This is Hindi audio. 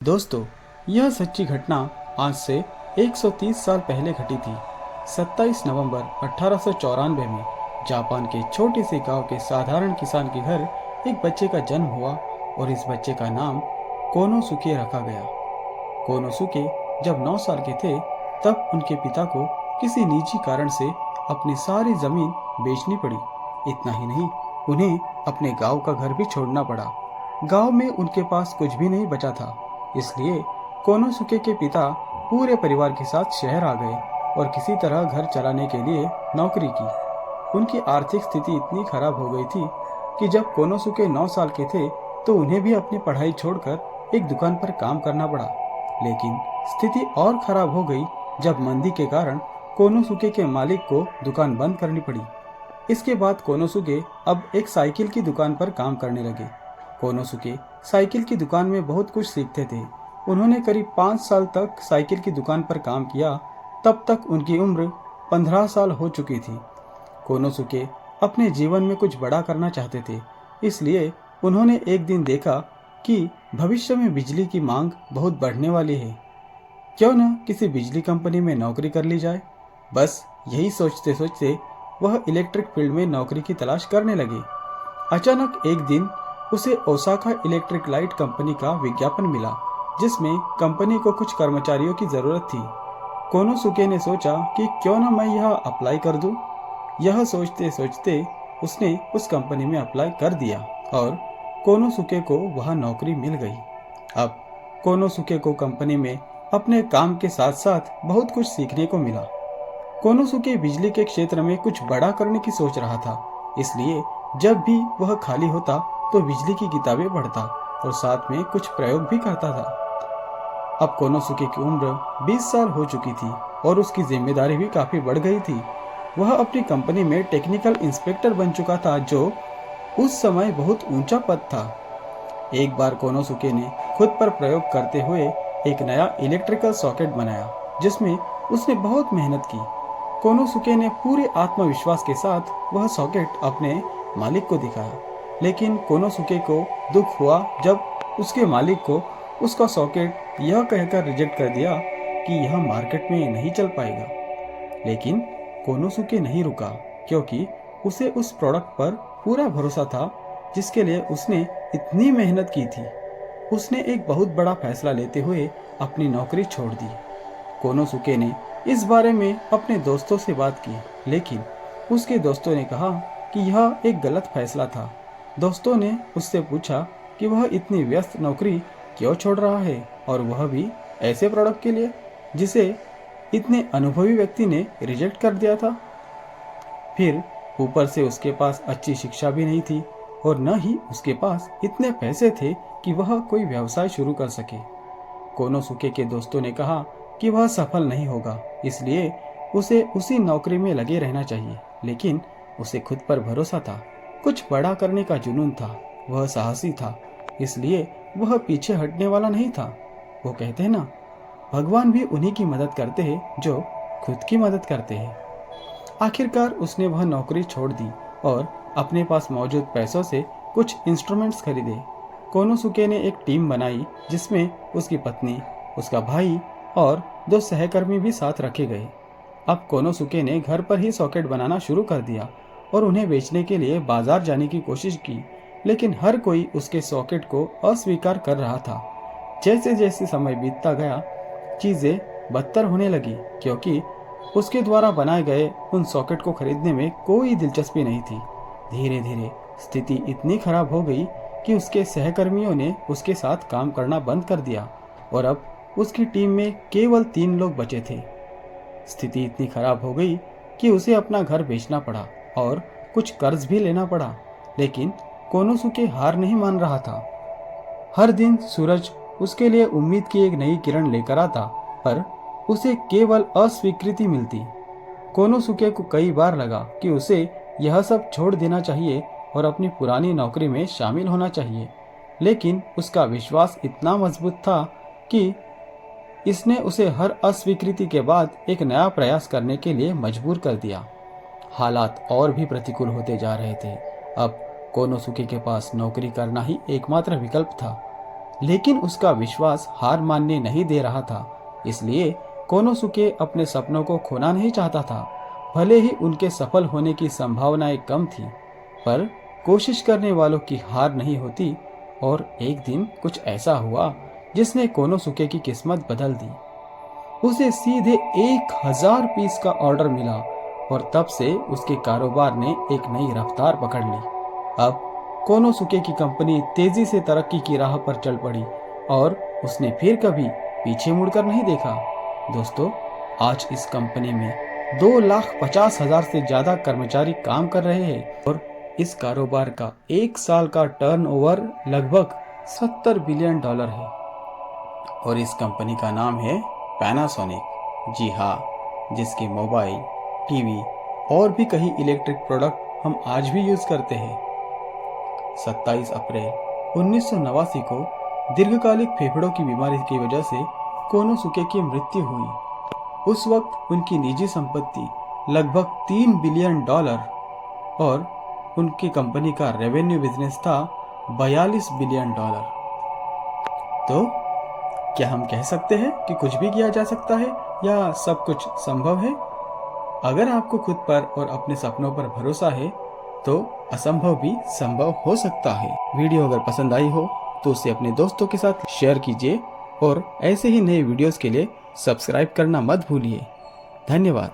दोस्तों, यह सच्ची घटना आज से 130 साल पहले घटी थी। 27 नवंबर 1894 में जापान के छोटे से गांव के साधारण किसान के घर एक बच्चे का जन्म हुआ और इस बच्चे का नाम कोनोसुके रखा गया। कोनोसुके जब 9 साल के थे तब उनके पिता को किसी निजी कारण से अपनी सारी जमीन बेचनी पड़ी। इतना ही नहीं, उन्हें अपने गांव का घर भी छोड़ना पड़ा। गांव में उनके पास कुछ भी नहीं बचा था, इसलिए कोनोसुके के पिता पूरे परिवार के साथ शहर आ गए और किसी तरह घर चलाने के लिए नौकरी की। उनकी आर्थिक स्थिति इतनी खराब हो गई थी कि जब कोनोसुके 9 साल के थे तो उन्हें भी अपनी पढ़ाई छोड़कर एक दुकान पर काम करना पड़ा। लेकिन स्थिति और खराब हो गई जब मंदी के कारण कोनोसुके के मालिक को दुकान बंद करनी पड़ी। इसके बाद कोनोसुके अब एक साइकिल की दुकान पर काम करने लगे। कोनोसुके साइकिल की दुकान में बहुत कुछ सीखते थे। उन्होंने करीब 5 साल तक साइकिल की दुकान पर काम किया। तब तक उनकी उम्र 15 साल हो चुकी थी। कोनोसुके अपने जीवन में कुछ बड़ा करना चाहते थे, इसलिए उन्होंने एक दिन देखा कि भविष्य में बिजली की मांग बहुत बढ़ने वाली है। क्यों न किसी बिजली कंपनी में नौकरी कर ली जाए। बस यही सोचते सोचते वह इलेक्ट्रिक फील्ड में नौकरी की तलाश करने लगे। अचानक एक दिन उसे ओसाका इलेक्ट्रिक लाइट कंपनी का विज्ञापन मिला, जिसमें कंपनी को कुछ कर्मचारियों की जरूरत थी। कोनोसुके ने सोचा कि क्यों न मैं यह अप्लाई कर दूं। यह सोचते सोचते उसने उस कंपनी में अप्लाई कर दिया और कोनोसुके को वहां नौकरी मिल गई। अब कोनोसुके को कंपनी में अपने काम के साथ साथ बहुत कुछ सीखने को मिला। कोनोसुके बिजली के क्षेत्र में कुछ बड़ा करने की सोच रहा था, इसलिए जब भी वह खाली होता तो बिजली की किताबें पढ़ता और साथ में कुछ प्रयोग भी करता था। अब कोनोसुके की उम्र 20 साल हो चुकी थी और उसकी जिम्मेदारी भी काफी बढ़ गई थी। वह अपनी कंपनी में टेक्निकल इंस्पेक्टर बन चुका था, जो उस समय बहुत ऊंचा पद था। एक बार कोनोसुके ने खुद पर प्रयोग करते हुए एक नया इलेक्ट्रिकल सॉकेट बनाया, जिसमें उसने बहुत मेहनत की। कोनोसुके ने पूरे आत्मविश्वास के साथ वह सॉकेट अपने मालिक को दिखाया, लेकिन कोनोसुके को दुख हुआ जब उसके मालिक को उसका सॉकेट यह कहकर रिजेक्ट कर दिया कि यह मार्केट में नहीं चल पाएगा। लेकिन कोनोसुके नहीं रुका, क्योंकि उसे उस प्रोडक्ट पर पूरा भरोसा था जिसके लिए उसने इतनी मेहनत की थी। उसने एक बहुत बड़ा फैसला लेते हुए अपनी नौकरी छोड़ दी। कोनोसुके ने इस बारे में अपने दोस्तों से बात की, लेकिन उसके दोस्तों ने कहा कि यह एक गलत फैसला था। दोस्तों ने उससे पूछा कि वह इतनी व्यस्त नौकरी क्यों छोड़ रहा है, और वह भी ऐसे प्रोडक्ट के लिए जिसे इतने अनुभवी व्यक्ति ने रिजेक्ट कर दिया था। फिर ऊपर से उसके पास अच्छी शिक्षा भी नहीं थी और न ही उसके पास इतने पैसे थे कि वह कोई व्यवसाय शुरू कर सके। कोनोसुके के दोस्तों ने कहा कि वह सफल नहीं होगा, इसलिए उसे उसी नौकरी में लगे रहना चाहिए। लेकिन उसे खुद पर भरोसा था, कुछ बड़ा करने का जुनून था, वह साहसी था, इसलिए वह पीछे हटने वाला नहीं था। वो कहते हैं ना, भगवान भी उन्हीं की मदद करते हैं जो खुद की मदद करते हैं। आखिरकार उसने वह नौकरी छोड़ दी और अपने पास मौजूद पैसों से कुछ इंस्ट्रूमेंट्स खरीदे। कोनोसुके ने एक टीम बनाई जिसमें उसकी पत्नी, उसका भाई और 2 सहकर्मी भी साथ रखे गए। अब कोनोसुके ने घर पर ही सॉकेट बनाना शुरू कर दिया और उन्हें बेचने के लिए बाजार जाने की कोशिश की, लेकिन हर कोई उसके सॉकेट को अस्वीकार कर रहा था। जैसे जैसे समय बीतता गया, चीजें बदतर होने लगी, क्योंकि उसके द्वारा बनाए गए उन सॉकेट को खरीदने में कोई दिलचस्पी नहीं थी। धीरे धीरे स्थिति इतनी खराब हो गई कि उसके सहकर्मियों ने उसके साथ काम करना बंद कर दिया और अब उसकी टीम में केवल 3 लोग बचे थे। स्थिति इतनी खराब हो गई कि उसे अपना घर बेचना पड़ा और कुछ कर्ज भी लेना पड़ा, लेकिन कोनोसुके हार नहीं मान रहा था। हर दिन सूरज उसके लिए उम्मीद की एक नई किरण लेकर आता, पर उसे केवल अस्वीकृति मिलती। कोनोसुके को कई बार लगा कि उसे यह सब छोड़ देना चाहिए और अपनी पुरानी नौकरी में शामिल होना चाहिए, लेकिन उसका विश्वास इतना मजबूत था कि इसने उसे हर अस्वीकृति के बाद एक नया प्रयास करने के लिए मजबूर कर दिया। हालात और भी प्रतिकूल होते जा रहे थे। अब कोनोसुके के पास नौकरी करना ही एकमात्र विकल्प था। लेकिन उसका विश्वास हार मानने नहीं दे रहा था। इसलिए कोनोसुके अपने सपनों को खोना नहीं चाहता था। भले ही उनके सफल होने की संभावनाएं कम थी, पर कोशिश करने वालों की हार नहीं होती। और एक दिन कुछ ऐसा हुआ जिसने कोनोसुके की किस्मत बदल दी। उसे सीधे 1000 पीस का ऑर्डर मिला और तब से उसके कारोबार ने एक नई रफ्तार पकड़ ली। अब कोनोसुके की कंपनी तेजी से तरक्की की राह पर चल पड़ी और उसने फिर कभी पीछे मुड़कर नहीं देखा। दोस्तों, आज इस कंपनी में 2,50,000 से ज्यादा कर्मचारी काम कर रहे हैं और इस कारोबार का एक साल का टर्नओवर लगभग $70 बिलियन है। और इस कंपनी का नाम है पैनासोनिक। जी हाँ, जिसके मोबाइल, टीवी और भी कई इलेक्ट्रिक प्रोडक्ट हम आज भी यूज करते हैं। 27 अप्रैल 1989 को दीर्घकालिक फेफड़ों की बीमारी की वजह से कोनोसुके की मृत्यु हुई। उस वक्त उनकी निजी संपत्ति लगभग $3 बिलियन और उनकी कंपनी का रेवेन्यू बिजनेस था $42 बिलियन। तो क्या हम कह सकते हैं कि कुछ भी किया जा सकता है या सब कुछ संभव है? अगर आपको खुद पर और अपने सपनों पर भरोसा है तो असंभव भी संभव हो सकता है। वीडियो अगर पसंद आई हो तो उसे अपने दोस्तों के साथ शेयर कीजिए और ऐसे ही नए वीडियोस के लिए सब्सक्राइब करना मत भूलिए। धन्यवाद।